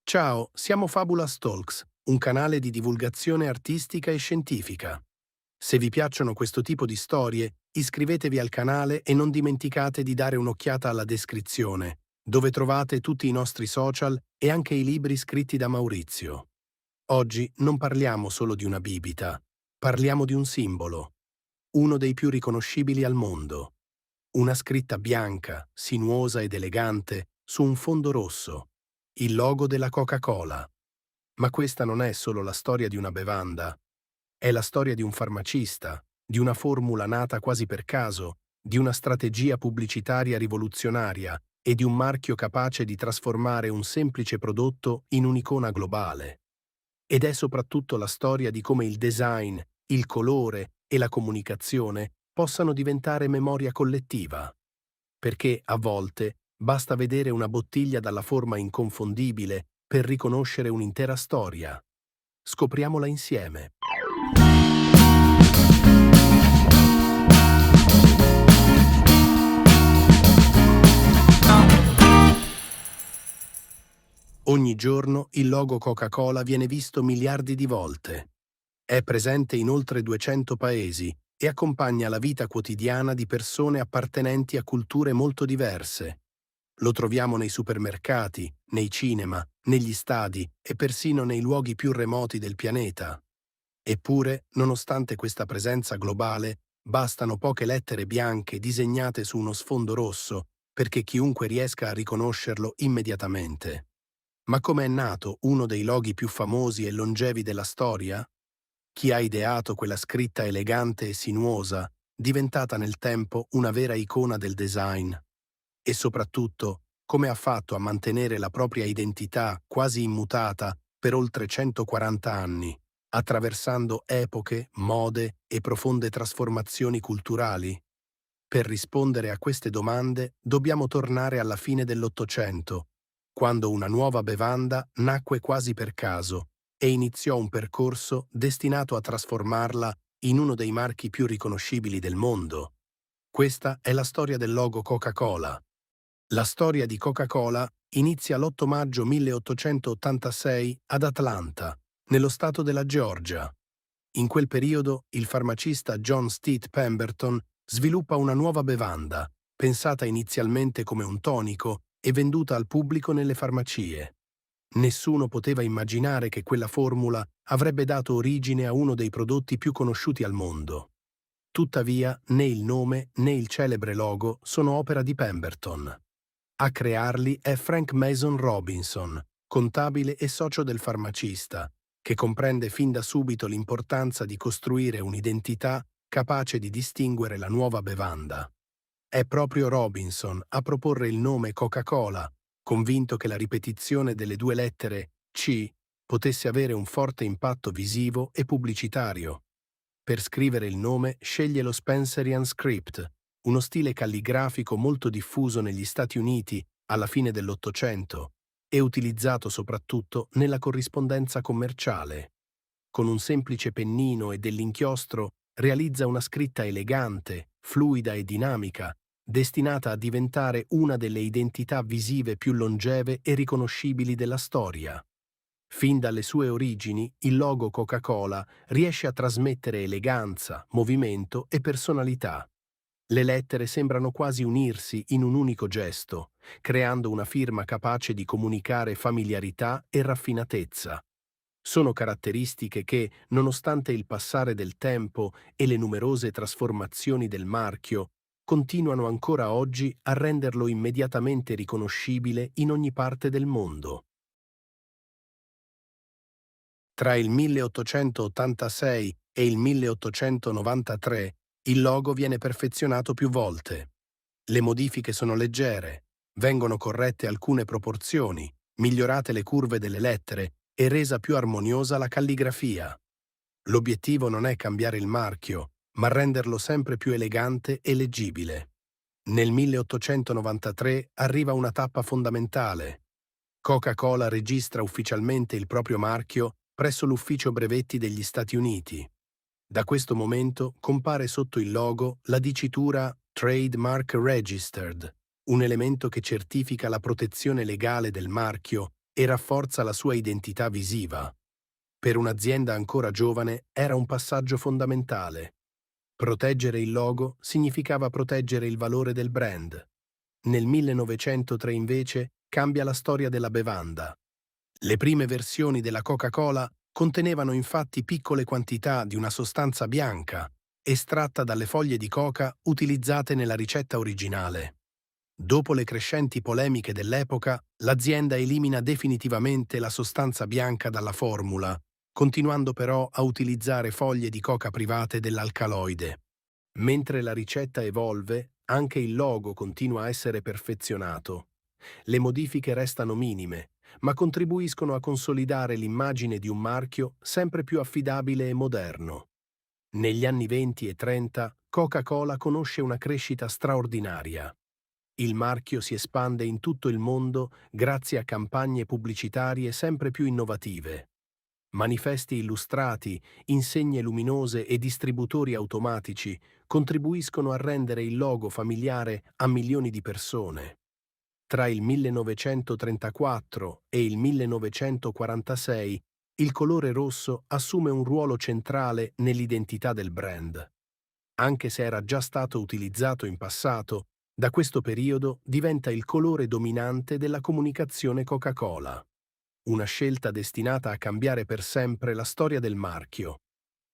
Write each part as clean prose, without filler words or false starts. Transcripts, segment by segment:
Ciao, siamo Fabulous Talks, un canale di divulgazione artistica e scientifica. Se vi piacciono questo tipo di storie, iscrivetevi al canale e non dimenticate di dare un'occhiata alla descrizione, dove trovate tutti i nostri social e anche i libri scritti da Maurizio. Oggi non parliamo solo di una bibita, parliamo di un simbolo, uno dei più riconoscibili al mondo. Una scritta bianca, sinuosa ed elegante, su un fondo rosso, il logo della Coca-Cola. Ma questa non è solo la storia di una bevanda, è la storia di un farmacista, di una formula nata quasi per caso, di una strategia pubblicitaria rivoluzionaria e di un marchio capace di trasformare un semplice prodotto in un'icona globale. Ed è soprattutto la storia di come il design, il colore e la comunicazione possano diventare memoria collettiva, perché a volte basta vedere una bottiglia dalla forma inconfondibile per riconoscere un'intera storia. Scopriamola insieme. Ogni giorno il logo Coca-Cola viene visto miliardi di volte. È presente in oltre 200 paesi e accompagna la vita quotidiana di persone appartenenti a culture molto diverse. Lo troviamo nei supermercati, nei cinema, negli stadi e persino nei luoghi più remoti del pianeta. Eppure, nonostante questa presenza globale, bastano poche lettere bianche disegnate su uno sfondo rosso perché chiunque riesca a riconoscerlo immediatamente. Ma come è nato uno dei loghi più famosi e longevi della storia? Chi ha ideato quella scritta elegante e sinuosa, diventata nel tempo una vera icona del design? E soprattutto, come ha fatto a mantenere la propria identità quasi immutata per oltre 140 anni, attraversando epoche, mode e profonde trasformazioni culturali? Per rispondere a queste domande dobbiamo tornare alla fine dell'Ottocento, quando una nuova bevanda nacque quasi per caso e iniziò un percorso destinato a trasformarla in uno dei marchi più riconoscibili del mondo. Questa è la storia del logo Coca-Cola. La storia di Coca-Cola inizia l'8 maggio 1886 ad Atlanta, nello stato della Georgia. In quel periodo il farmacista John Steed Pemberton sviluppa una nuova bevanda, pensata inizialmente come un tonico e venduta al pubblico nelle farmacie. Nessuno poteva immaginare che quella formula avrebbe dato origine a uno dei prodotti più conosciuti al mondo. Tuttavia, né il nome né il celebre logo sono opera di Pemberton. A crearli è Frank Mason Robinson, contabile e socio del farmacista, che comprende fin da subito l'importanza di costruire un'identità capace di distinguere la nuova bevanda. È proprio Robinson a proporre il nome Coca-Cola, convinto che la ripetizione delle due lettere C potesse avere un forte impatto visivo e pubblicitario. Per scrivere il nome sceglie lo Spencerian Script, uno stile calligrafico molto diffuso negli Stati Uniti alla fine dell'Ottocento e utilizzato soprattutto nella corrispondenza commerciale. Con un semplice pennino e dell'inchiostro realizza una scritta elegante, fluida e dinamica, destinata a diventare una delle identità visive più longeve e riconoscibili della storia. Fin dalle sue origini, il logo Coca-Cola riesce a trasmettere eleganza, movimento e personalità. Le lettere sembrano quasi unirsi in un unico gesto, creando una firma capace di comunicare familiarità e raffinatezza. Sono caratteristiche che, nonostante il passare del tempo e le numerose trasformazioni del marchio, continuano ancora oggi a renderlo immediatamente riconoscibile in ogni parte del mondo. Tra il 1886 e il 1893 il logo viene perfezionato più volte. Le modifiche sono leggere, vengono corrette alcune proporzioni, migliorate le curve delle lettere e resa più armoniosa la calligrafia. L'obiettivo non è cambiare il marchio, ma renderlo sempre più elegante e leggibile. Nel 1893 arriva una tappa fondamentale. Coca-Cola registra ufficialmente il proprio marchio presso l'Ufficio Brevetti degli Stati Uniti. Da questo momento compare sotto il logo la dicitura Trademark Registered, un elemento che certifica la protezione legale del marchio e rafforza la sua identità visiva. Per un'azienda ancora giovane era un passaggio fondamentale. Proteggere il logo significava proteggere il valore del brand. Nel 1903 invece cambia la storia della bevanda. Le prime versioni della Coca-Cola contenevano infatti piccole quantità di una sostanza bianca, estratta dalle foglie di coca utilizzate nella ricetta originale. Dopo le crescenti polemiche dell'epoca, l'azienda elimina definitivamente la sostanza bianca dalla formula, continuando però a utilizzare foglie di coca private dell'alcaloide. Mentre la ricetta evolve, anche il logo continua a essere perfezionato. Le modifiche restano minime, ma contribuiscono a consolidare l'immagine di un marchio sempre più affidabile e moderno. Negli anni 20 e 30, Coca-Cola conosce una crescita straordinaria. Il marchio si espande in tutto il mondo grazie a campagne pubblicitarie sempre più innovative. Manifesti illustrati, insegne luminose e distributori automatici contribuiscono a rendere il logo familiare a milioni di persone. Tra il 1934 e il 1946, il colore rosso assume un ruolo centrale nell'identità del brand. Anche se era già stato utilizzato in passato, da questo periodo diventa il colore dominante della comunicazione Coca-Cola. Una scelta destinata a cambiare per sempre la storia del marchio.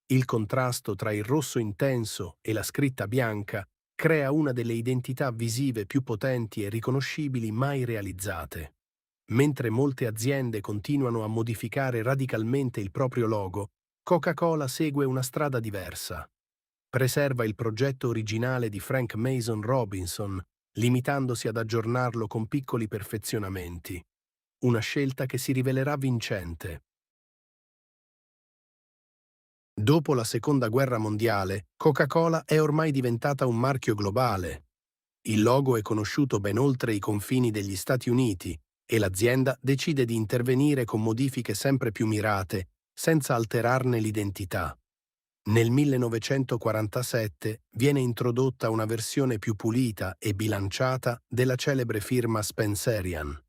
Il contrasto tra il rosso intenso e la scritta bianca crea una delle identità visive più potenti e riconoscibili mai realizzate. Mentre molte aziende continuano a modificare radicalmente il proprio logo, Coca-Cola segue una strada diversa. Preserva il progetto originale di Frank Mason Robinson, limitandosi ad aggiornarlo con piccoli perfezionamenti. Una scelta che si rivelerà vincente. Dopo la Seconda Guerra Mondiale, Coca-Cola è ormai diventata un marchio globale. Il logo è conosciuto ben oltre i confini degli Stati Uniti e l'azienda decide di intervenire con modifiche sempre più mirate, senza alterarne l'identità. Nel 1947 viene introdotta una versione più pulita e bilanciata della celebre firma Spencerian.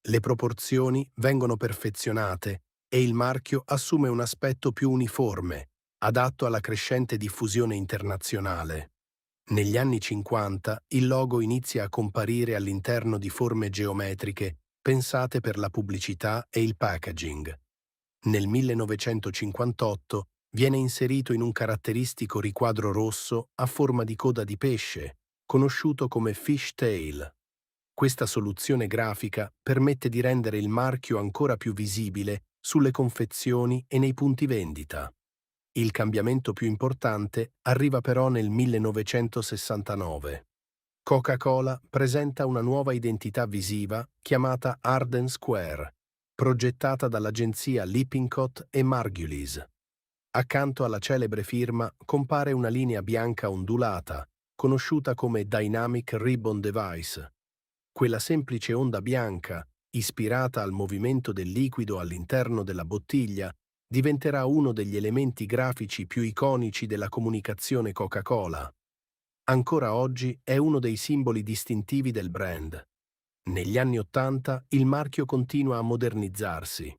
Le proporzioni vengono perfezionate e il marchio assume un aspetto più uniforme, adatto alla crescente diffusione internazionale. Negli anni 50 il logo inizia a comparire all'interno di forme geometriche pensate per la pubblicità e il packaging. Nel 1958 viene inserito in un caratteristico riquadro rosso a forma di coda di pesce, conosciuto come fishtail. Questa soluzione grafica permette di rendere il marchio ancora più visibile sulle confezioni e nei punti vendita. Il cambiamento più importante arriva però nel 1969. Coca-Cola presenta una nuova identità visiva chiamata Arden Square, progettata dall'agenzia Lippincott e Margulies. Accanto alla celebre firma compare una linea bianca ondulata, conosciuta come Dynamic Ribbon Device. Quella semplice onda bianca, ispirata al movimento del liquido all'interno della bottiglia, diventerà uno degli elementi grafici più iconici della comunicazione Coca-Cola. Ancora oggi è uno dei simboli distintivi del brand. Negli anni '80 il marchio continua a modernizzarsi.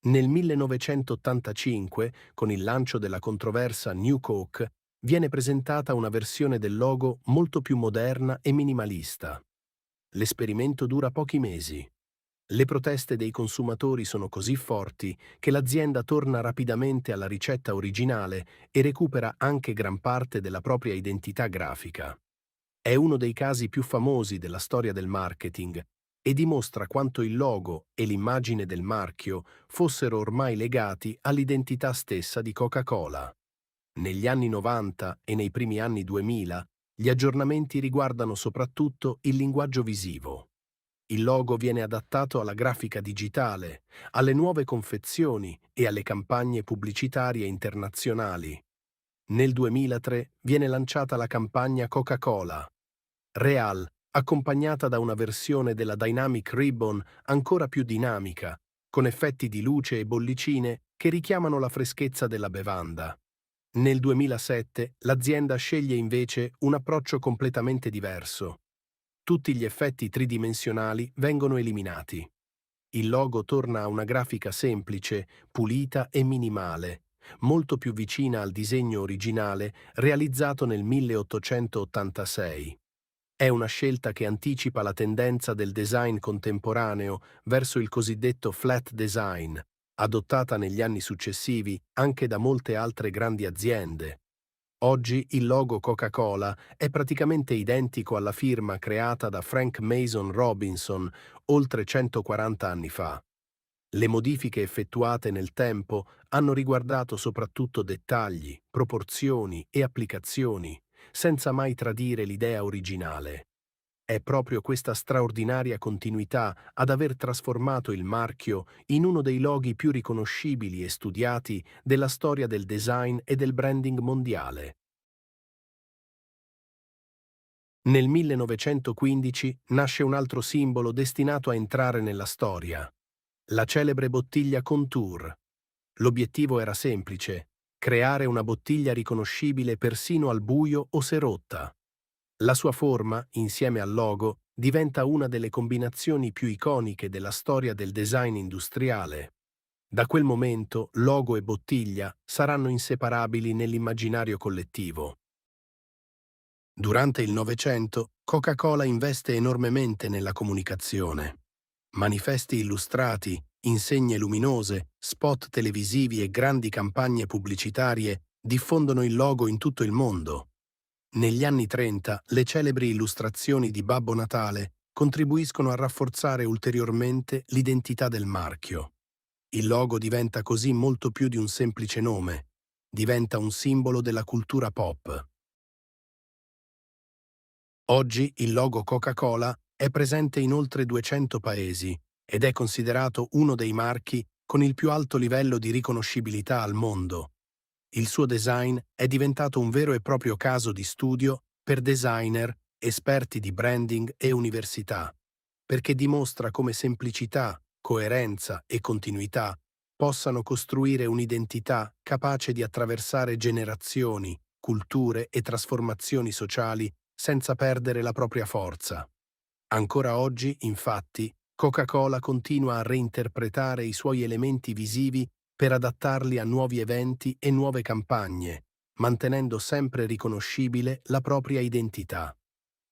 Nel 1985, con il lancio della controversa New Coke, viene presentata una versione del logo molto più moderna e minimalista. L'esperimento dura pochi mesi. Le proteste dei consumatori sono così forti che l'azienda torna rapidamente alla ricetta originale e recupera anche gran parte della propria identità grafica. È uno dei casi più famosi della storia del marketing e dimostra quanto il logo e l'immagine del marchio fossero ormai legati all'identità stessa di Coca-Cola. Negli anni 90 e nei primi anni 2000, gli aggiornamenti riguardano soprattutto il linguaggio visivo. Il logo viene adattato alla grafica digitale, alle nuove confezioni e alle campagne pubblicitarie internazionali. Nel 2003 viene lanciata la campagna Coca-Cola Real, accompagnata da una versione della Dynamic Ribbon ancora più dinamica, con effetti di luce e bollicine che richiamano la freschezza della bevanda. Nel 2007 l'azienda sceglie invece un approccio completamente diverso. Tutti gli effetti tridimensionali vengono eliminati. Il logo torna a una grafica semplice, pulita e minimale, molto più vicina al disegno originale realizzato nel 1886. È una scelta che anticipa la tendenza del design contemporaneo verso il cosiddetto flat design, adottata negli anni successivi anche da molte altre grandi aziende. Oggi il logo Coca-Cola è praticamente identico alla firma creata da Frank Mason Robinson oltre 140 anni fa. Le modifiche effettuate nel tempo hanno riguardato soprattutto dettagli, proporzioni e applicazioni, senza mai tradire l'idea originale. È proprio questa straordinaria continuità ad aver trasformato il marchio in uno dei loghi più riconoscibili e studiati della storia del design e del branding mondiale. Nel 1915 nasce un altro simbolo destinato a entrare nella storia, la celebre bottiglia Contour. L'obiettivo era semplice: creare una bottiglia riconoscibile persino al buio o se rotta. La sua forma, insieme al logo, diventa una delle combinazioni più iconiche della storia del design industriale. Da quel momento, logo e bottiglia saranno inseparabili nell'immaginario collettivo. Durante il Novecento, Coca-Cola investe enormemente nella comunicazione. Manifesti illustrati, insegne luminose, spot televisivi e grandi campagne pubblicitarie diffondono il logo in tutto il mondo. Negli anni 30, le celebri illustrazioni di Babbo Natale contribuiscono a rafforzare ulteriormente l'identità del marchio. Il logo diventa così molto più di un semplice nome, diventa un simbolo della cultura pop. Oggi il logo Coca-Cola è presente in oltre 200 paesi ed è considerato uno dei marchi con il più alto livello di riconoscibilità al mondo. Il suo design è diventato un vero e proprio caso di studio per designer, esperti di branding e università, perché dimostra come semplicità, coerenza e continuità possano costruire un'identità capace di attraversare generazioni, culture e trasformazioni sociali senza perdere la propria forza. Ancora oggi, infatti, Coca-Cola continua a reinterpretare i suoi elementi visivi per adattarli a nuovi eventi e nuove campagne, mantenendo sempre riconoscibile la propria identità.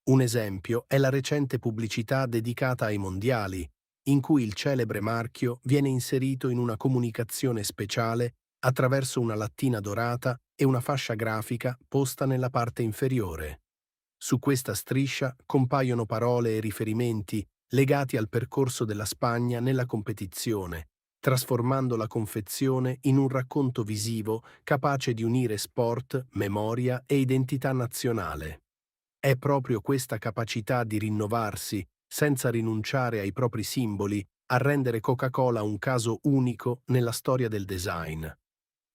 Un esempio è la recente pubblicità dedicata ai mondiali, in cui il celebre marchio viene inserito in una comunicazione speciale attraverso una lattina dorata e una fascia grafica posta nella parte inferiore. Su questa striscia compaiono parole e riferimenti legati al percorso della Spagna nella competizione, trasformando la confezione in un racconto visivo capace di unire sport, memoria e identità nazionale. È proprio questa capacità di rinnovarsi, senza rinunciare ai propri simboli, a rendere Coca-Cola un caso unico nella storia del design.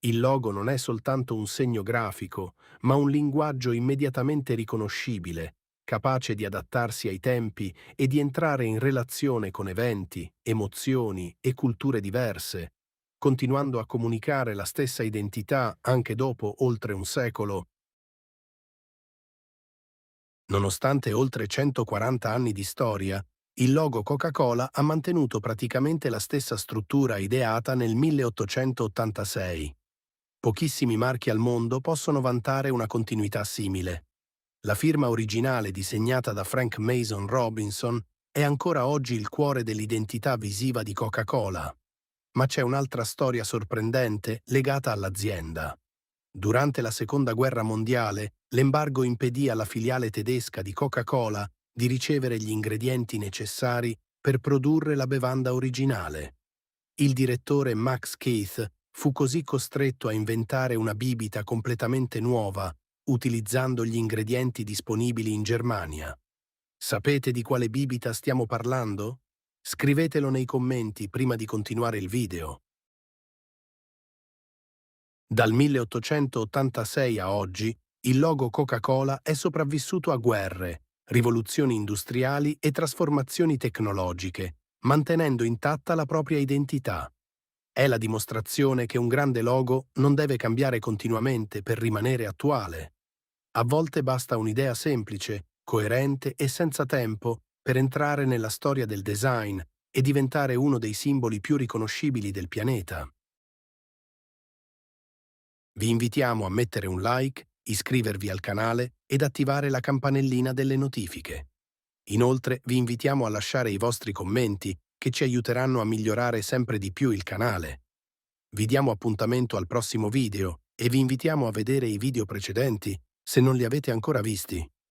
Il logo non è soltanto un segno grafico, ma un linguaggio immediatamente riconoscibile, capace di adattarsi ai tempi e di entrare in relazione con eventi, emozioni e culture diverse, continuando a comunicare la stessa identità anche dopo oltre un secolo. Nonostante oltre 140 anni di storia, il logo Coca-Cola ha mantenuto praticamente la stessa struttura ideata nel 1886. Pochissimi marchi al mondo possono vantare una continuità simile. La firma originale disegnata da Frank Mason Robinson è ancora oggi il cuore dell'identità visiva di Coca-Cola. Ma c'è un'altra storia sorprendente legata all'azienda. Durante la Seconda Guerra Mondiale, l'embargo impedì alla filiale tedesca di Coca-Cola di ricevere gli ingredienti necessari per produrre la bevanda originale. Il direttore Max Keith fu così costretto a inventare una bibita completamente nuova, utilizzando gli ingredienti disponibili in Germania. Sapete di quale bibita stiamo parlando? Scrivetelo nei commenti prima di continuare il video. Dal 1886 a oggi, il logo Coca-Cola è sopravvissuto a guerre, rivoluzioni industriali e trasformazioni tecnologiche, mantenendo intatta la propria identità. È la dimostrazione che un grande logo non deve cambiare continuamente per rimanere attuale. A volte basta un'idea semplice, coerente e senza tempo per entrare nella storia del design, e diventare uno dei simboli più riconoscibili del pianeta. Vi invitiamo a mettere un like, iscrivervi al canale ed attivare la campanellina delle notifiche. Inoltre, vi invitiamo a lasciare i vostri commenti che ci aiuteranno a migliorare sempre di più il canale. Vi diamo appuntamento al prossimo video e vi invitiamo a vedere i video precedenti se non li avete ancora visti.